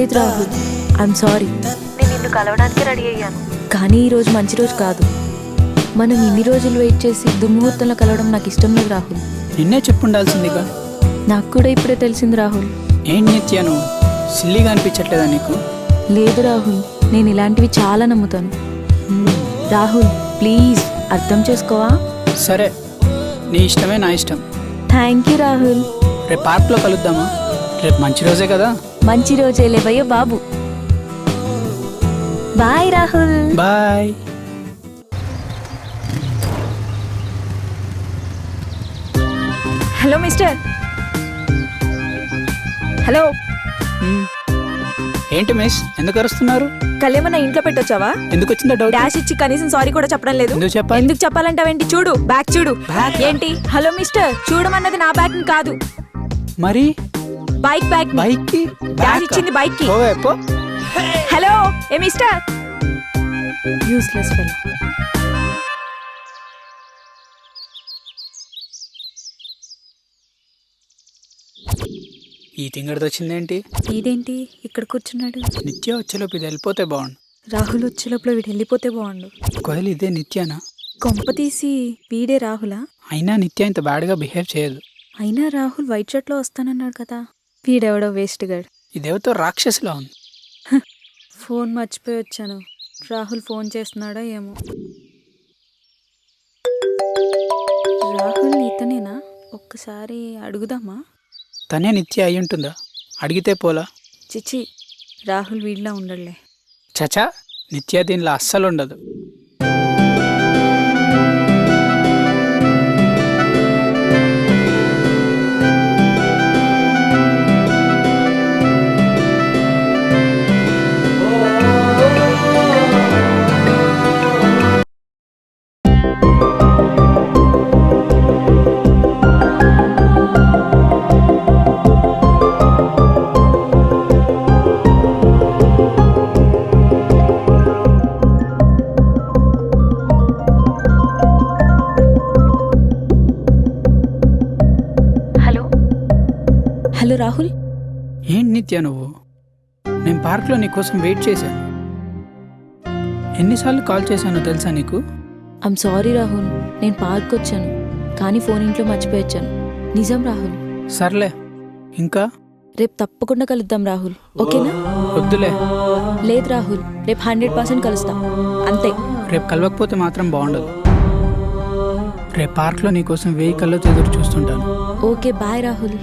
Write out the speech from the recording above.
లేదు Rahul, I'm sorry. నేను నిన్ను కలవడానికి రెడీ అయ్యాను, కానీ ఈరోజు మంచి రోజు కాదు. మనం ఇన్ని రోజులు వెయిట్ చేసి దుర్ముహూర్తంలో కలవడం నాకు ఇష్టం లేదు రాహుల్. నిన్నే చెప్పుండాల్సిందిగా. నాకు కూడా ఇప్పుడే తెలిసింది రాహుల్. ఏంటి నిత్య, నువ్వు సిల్లీగా అనిపించట్లేదా నీకు? లేదు రాహుల్, నేను ఇలాంటివి చాలా నమ్ముతాను. రాహుల్ ప్లీజ్ అర్థం చేసుకోవా? సరే, నీ ఇష్టమే నా ఇష్టం. Thank you Rahul. రేపు పార్క్లో కలుద్దామా? రేపు మంచి రోజే కదా. మంచి రోజే లేవయ్యో బాబు. Bye Rahul. Bye. Hello mister. Hello. ఏంటి మిస్, ఎందుకు అరుస్తున్నారు? కళ్యాణ ఇంట్లో పెట్టొచ్చావా? ఎందుకు వచ్చిందో డౌట్. డాష్ ఇచ్చి కనీసం సారీ కూడా చెప్పడం లేదు. ఎందుకు చెప్పాలి? ఎందుకు చెప్పాలంటావేంటి? చూడు బ్యాగ్ చూడు. బ్యాగ్? ఏంటి హలో మిస్టర్, చూడమన్నది నా బ్యాగ్ కాదు, మరి బైక్ బ్యాగ్. బైక్ కి డాష్ ఇచ్చింది బైక్ కి. ఓవే పో. హలో ఏ మిస్టర్. Useless fellow. ఈ తింగడితో వచ్చిందేంటి? ఇదేంటి ఇక్కడ కూర్చున్నాడు? నిత్య వచ్చేలోపు ఇది వెళ్ళిపోతే బాగుండు. రాహుల్ వచ్చే లోపల వీడు వెళ్ళిపోతే బాగుండు. ఒకవేళ ఇదే నిత్యానా? కొంప తీసి వీడే రాహులా? అయినా నిత్య ఇంత బ్యాడ్గా బిహేవ్ చేయదు. అయినా రాహుల్ వైట్ షర్ట్లో వస్తానన్నాడు కదా. వీడెవడో వేస్ట్ గాడు. ఇదేవతో రాక్షసులా ఉంది. ఫోన్ మర్చిపోయి వచ్చాను. రాహుల్ ఫోన్ చేస్తున్నాడా ఏమో. రాహుల్ ఇతనేనా? ఒక్కసారి అడుగుదామా? తనే నిత్య అయి ఉంటుందా? అడిగితే పోలా. చిచి, రాహుల్ వీడిలా ఉండడులే. చచా, నిత్య దీనిలో అస్సలు ఉండదు. హలో రాహుల్. ఏంటి నిత్య నువ్వు? నేను పార్క్లో నీకోసం వెయిట్ చేశాను. ఎన్నిసార్లు కాల్ చేశానో తెలుసా నీకు? ఐమ్ సారీ రాహుల్, నేను పార్క్ వచ్చాను కానీ ఫోన్ ఇంట్లో మర్చిపోయి వచ్చాను. నిజం రాహుల్. సర్లే, ఇంకా రేపు తప్పకుండా కలుద్దాం రాహుల్, ఓకేనా? వద్దులే. లేదు రాహుల్, రేపు 100% కలుస్తాం అంతే. రేపు కలవకపోతే మాత్రం బాగుండదు. రేపు పార్క్లో నీకోసం 1000 కళ్ళతో ఎదురు చూస్తుంటాను. Okay bye Rahul.